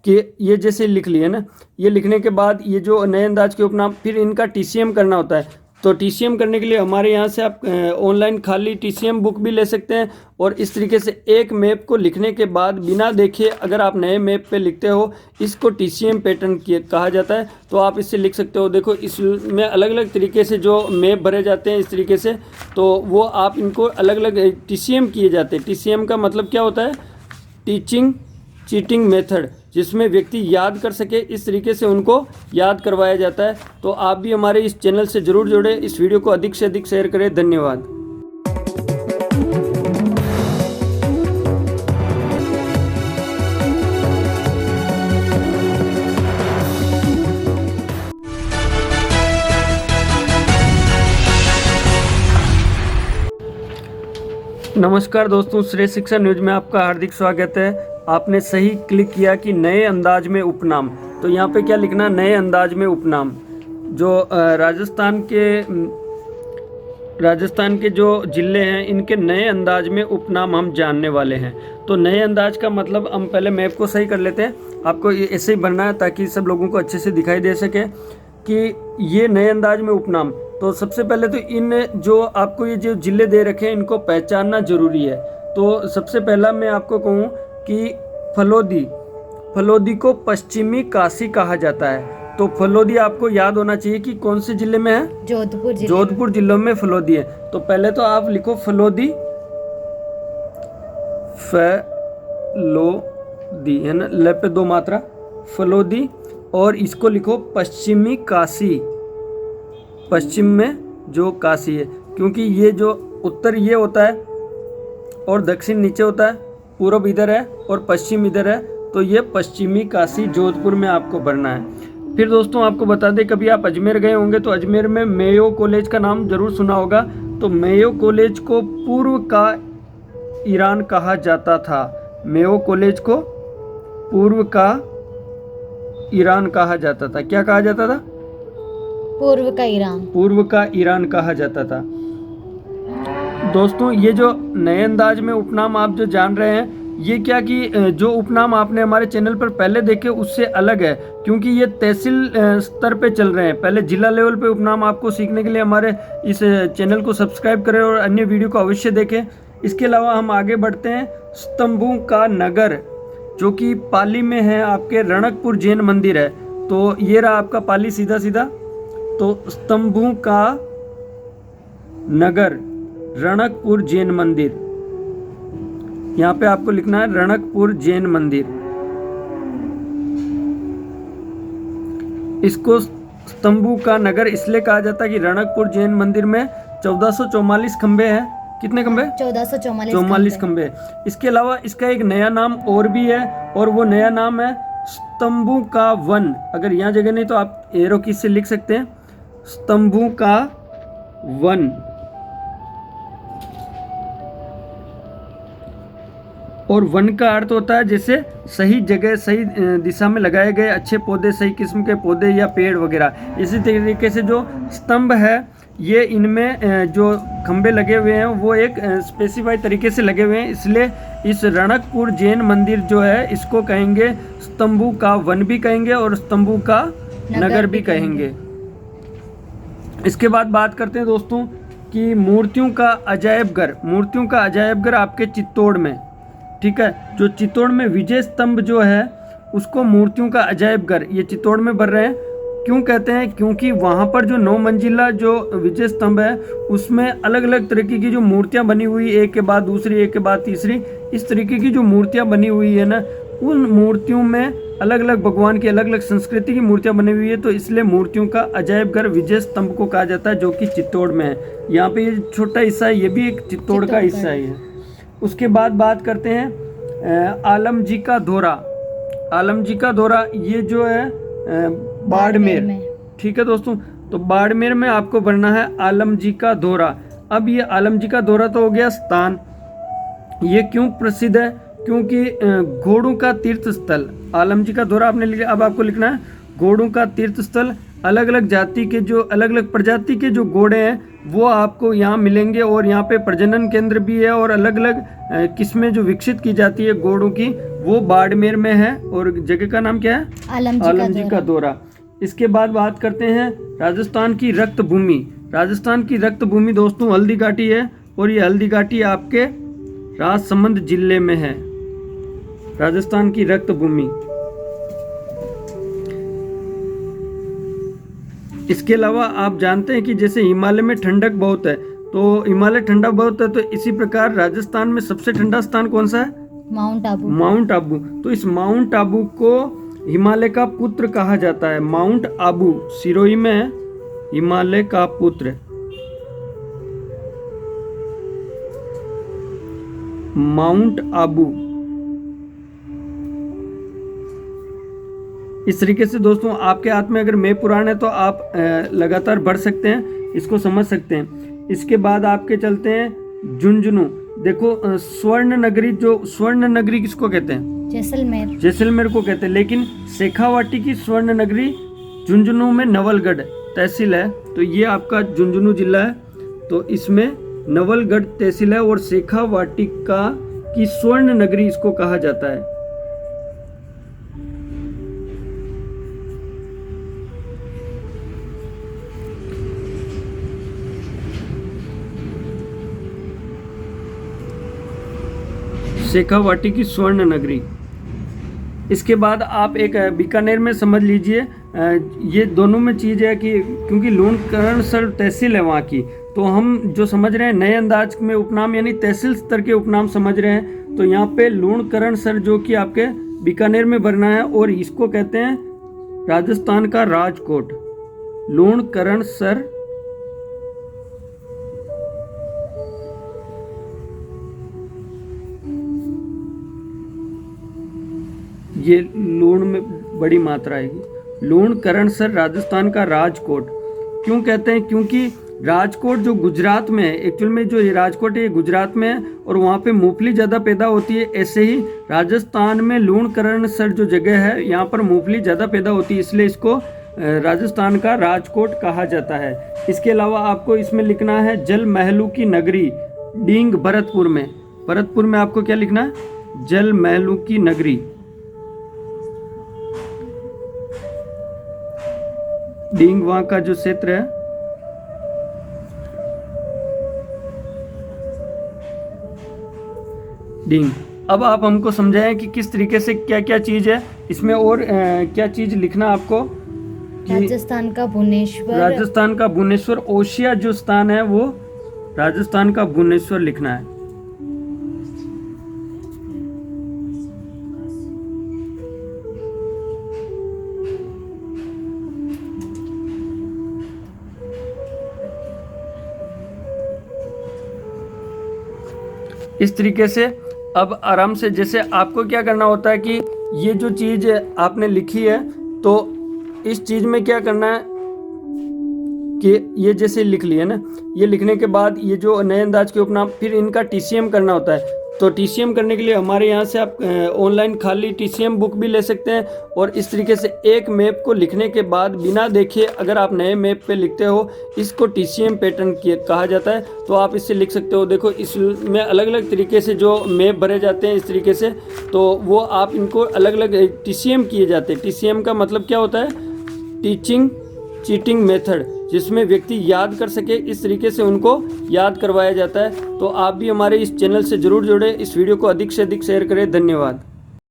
कि ये जैसे लिख लिए ना, ये लिखने के बाद ये जो नए अंदाज के उपनाम, फिर इनका टीसीएम करना होता है। तो टीसीएम करने के लिए हमारे यहाँ से आप ऑनलाइन खाली टीसीएम बुक भी ले सकते हैं। और इस तरीके से एक मैप को लिखने के बाद बिना देखे अगर आप नए मैप पे लिखते हो, इसको टीसीएम पैटर्न कहा जाता है। तो आप इससे लिख सकते हो। देखो इसमें अलग अलग तरीके से जो मैप भरे जाते हैं इस तरीके से, तो वो आप इनको अलग अलग टीसीएम किए जाते हैं। टीसीएम का मतलब क्या होता है? टीचिंग चीटिंग मेथड, जिसमें व्यक्ति याद कर सके, इस तरीके से उनको याद करवाया जाता है। तो आप भी हमारे इस चैनल से ज़रूर जुड़े, इस वीडियो को अधिक से अधिक शेयर करें। धन्यवाद। नमस्कार दोस्तों, श्रेय शिक्षा न्यूज में आपका हार्दिक स्वागत है। आपने सही क्लिक किया कि नए अंदाज में उपनाम। तो यहाँ पे क्या लिखना? नए अंदाज में उपनाम। जो राजस्थान के जो ज़िले हैं, इनके नए अंदाज में उपनाम हम जानने वाले हैं। तो नए अंदाज का मतलब, हम पहले मैप को सही कर लेते हैं। आपको ऐसे ही बनना है ताकि सब लोगों को अच्छे से दिखाई दे सके कि ये नए अंदाज में उपनाम। तो सबसे पहले तो इन जो आपको ये जो ज़िले दे रखे हैं, इनको पहचानना ज़रूरी है। तो सबसे पहला मैं आपको कहूँ कि फलोदी को पश्चिमी काशी कहा जाता है। तो फलोदी आपको याद होना चाहिए कि कौन से जिले में है? जोधपुर जिले में फलोदी है। तो पहले तो आप लिखो फलोदी है ना, ल पे 2 मात्रा, फलोदी। और इसको लिखो पश्चिमी काशी, पश्चिम में जो काशी है, क्योंकि ये जो उत्तर ये होता है और दक्षिण नीचे होता है, पूर्व इधर है और पश्चिम इधर है। तो ये पश्चिमी काशी जोधपुर में आपको भरना है। फिर दोस्तों आपको बता दें, कभी आप अजमेर गए होंगे तो अजमेर में मेयो कॉलेज का नाम जरूर सुना होगा। तो मेयो कॉलेज को पूर्व का ईरान कहा जाता था। मेयो कॉलेज को पूर्व का ईरान कहा जाता था। क्या कहा जाता था? पूर्व का ईरान कहा जाता था। दोस्तों ये जो नए अंदाज में उपनाम आप जो जान रहे हैं, ये क्या कि जो उपनाम आपने हमारे चैनल पर पहले देखे उससे अलग है, क्योंकि ये तहसील स्तर पे चल रहे हैं। पहले जिला लेवल पे उपनाम आपको सीखने के लिए हमारे इस चैनल को सब्सक्राइब करें और अन्य वीडियो को अवश्य देखें। इसके अलावा हम आगे बढ़ते हैं। स्तंभों का नगर, जो कि पाली में है, आपके रणकपुर जैन मंदिर है। तो ये रहा आपका पाली सीधा सीधा। तो स्तंभों का नगर, रणकपुर जैन मंदिर, यहाँ पे आपको लिखना है रणकपुर जैन मंदिर। इसको स्तंभों का नगर इसलिए कहा जाता है कि रणकपुर जैन मंदिर में 1444 खंबे हैं। कितने खंबे? 1444 खंबे। इसके अलावा इसका एक नया नाम और भी है, और वो नया नाम है स्तंभों का वन। अगर यहाँ जगह नहीं तो आप एरो की से लिख सकते हैं, स्तंभों का वन। और वन का अर्थ होता है जैसे सही जगह सही दिशा में लगाए गए अच्छे पौधे, सही किस्म के पौधे या पेड़ वगैरह। इसी तरीके से जो स्तंभ है, ये इनमें जो खंबे लगे हुए हैं वो एक स्पेसिफाइड तरीके से लगे हुए हैं। इसलिए इस रणकपुर जैन मंदिर जो है, इसको कहेंगे स्तंभों का वन भी कहेंगे और स्तंभों का नगर भी कहेंगे। इसके बाद बात करते हैं दोस्तों कि मूर्तियों का अजायब घर आपके चित्तौड़ में, ठीक है। जो चित्तौड़ में विजय स्तंभ जो है, उसको मूर्तियों का अजायब घर ये चित्तौड़ में बन रहे हैं। क्यों कहते हैं? क्योंकि वहाँ पर जो 9 मंजिला जो विजय स्तंभ है, उसमें अलग अलग तरीके की जो मूर्तियाँ बनी हुई, एक के बाद दूसरी, एक के बाद तीसरी, इस तरीके की जो मूर्तियाँ बनी हुई है ना, उन मूर्तियों में अलग अलग भगवान की अलग अलग संस्कृति की मूर्तियाँ बनी हुई है। तो इसलिए मूर्तियों का अजायब घर विजय स्तंभ को कहा जाता है, जो कि चित्तौड़ में है। यहाँ पे ये छोटा हिस्सा है, ये भी एक चित्तौड़ का हिस्सा है। उसके बाद बात करते हैं आलमजी का दौरा। ये जो है बाड़मेर, ठीक है दोस्तों। तो बाड़मेर में आपको बनना है आलमजी का दौरा। अब ये आलमजी का दौरा तो हो गया स्थान। ये क्यों प्रसिद्ध है? क्योंकि घोड़ों का तीर्थ स्थल। आलमजी का दौरा आपने लिखा, अब आपको लिखना है घोड़ों का तीर्थ स्थल अलग अलग जाति के जो अलग अलग प्रजाति के जो घोड़े हैं वो आपको यहाँ मिलेंगे। और यहाँ पे प्रजनन केंद्र भी है और अलग अलग किस्में जो विकसित की जाती है घोड़ों की वो बाड़मेर में है। और जगह का नाम क्या है? आलम जी का दौरा। इसके बाद बात करते हैं राजस्थान की रक्त भूमि। राजस्थान की रक्त भूमि दोस्तों हल्दी घाटी है और ये हल्दी घाटी आपके राजसमंद जिले में है। राजस्थान की रक्त भूमि। इसके अलावा आप जानते हैं कि जैसे हिमालय में ठंडक बहुत है, तो हिमालय ठंडा बहुत है, तो इसी प्रकार राजस्थान में सबसे ठंडा स्थान कौन सा है? माउंट आबू। माउंट आबू। तो इस माउंट आबू को हिमालय का पुत्र कहा जाता है। माउंट आबू सिरोही में है, हिमालय का पुत्र। माउंट आबू। इस तरीके से दोस्तों आपके हाथ में अगर मैप पुराण है तो आप लगातार बढ़ सकते हैं, इसको समझ सकते हैं। इसके बाद आपके चलते हैं झुंझुनू। देखो स्वर्ण नगरी, जो स्वर्ण नगरी किसको कहते हैं? जैसलमेर। जैसलमेर को कहते हैं, लेकिन शेखावाटी की स्वर्ण नगरी झुंझुनू में नवलगढ़ तहसील है। तो ये आपका झुंझुनू जिला है, तो इसमें नवलगढ़ तहसील है और शेखावाटिका की स्वर्ण नगरी इसको कहा जाता है। शेखावाटी की स्वर्ण नगरी। इसके बाद आप एक बीकानेर में समझ लीजिए, ये दोनों में चीज़ है कि क्योंकि लूणकरणसर तहसील है वहाँ की, तो हम जो समझ रहे हैं नए अंदाज में उपनाम यानी तहसील स्तर के उपनाम समझ रहे हैं। तो यहाँ पे लूणकरणसर जो कि आपके बीकानेर में बनना है और इसको कहते हैं राजस्थान का राजकोट। लूणकरणसर ये लूण में बड़ी मात्रा आएगी। लूणकरणसर राजस्थान का राजकोट क्यों कहते हैं? क्योंकि राजकोट जो गुजरात में है, एक्चुअल में जो ये राजकोट है ये गुजरात में है और वहाँ पे मूंगफली ज़्यादा पैदा होती है। ऐसे ही राजस्थान में लूणकरणसर जो जगह है यहाँ पर मूंगफली ज़्यादा पैदा होती है, इसलिए इसको राजस्थान का राजकोट कहा जाता है। इसके अलावा आपको इसमें लिखना है जल महलों की नगरी डींग भरतपुर में। भरतपुर में आपको क्या लिखना है? जल महलों की नगरी। डींग वहां का जो क्षेत्र है, डींग। अब आप हमको समझाएं कि किस तरीके से क्या क्या चीज है इसमें और क्या चीज लिखना आपको? राजस्थान का भुवनेश्वर। राजस्थान का भुवनेश्वर, ओशिया जो स्थान है वो राजस्थान का भुवनेश्वर लिखना है। इस तरीके से अब आराम से, जैसे आपको क्या करना होता है कि ये जो चीज़ आपने लिखी है तो इस चीज़ में क्या करना है कि ये जैसे लिख लिया ना, ये लिखने के बाद ये जो नए अंदाज के उपनाम फिर इनका टीसीएम करना होता है। तो टीसीएम करने के लिए हमारे यहाँ से आप ऑनलाइन खाली टीसीएम बुक भी ले सकते हैं। और इस तरीके से एक मैप को लिखने के बाद बिना देखे अगर आप नए मैप पे लिखते हो, इसको टीसीएम पैटर्न कहा जाता है। तो आप इससे लिख सकते हो। देखो इसमें अलग अलग तरीके से जो मैप भरे जाते हैं इस तरीके से, तो वो आप इनको अलग अलग टीसीएम किए जाते हैं। टीसीएम का मतलब क्या होता है? टीचिंग चीटिंग मेथड, जिसमें व्यक्ति याद कर सके, इस तरीके से उनको याद करवाया जाता है। तो आप भी हमारे इस चैनल से जरूर जुड़े, इस वीडियो को अधिक से अधिक शेयर करें। धन्यवाद।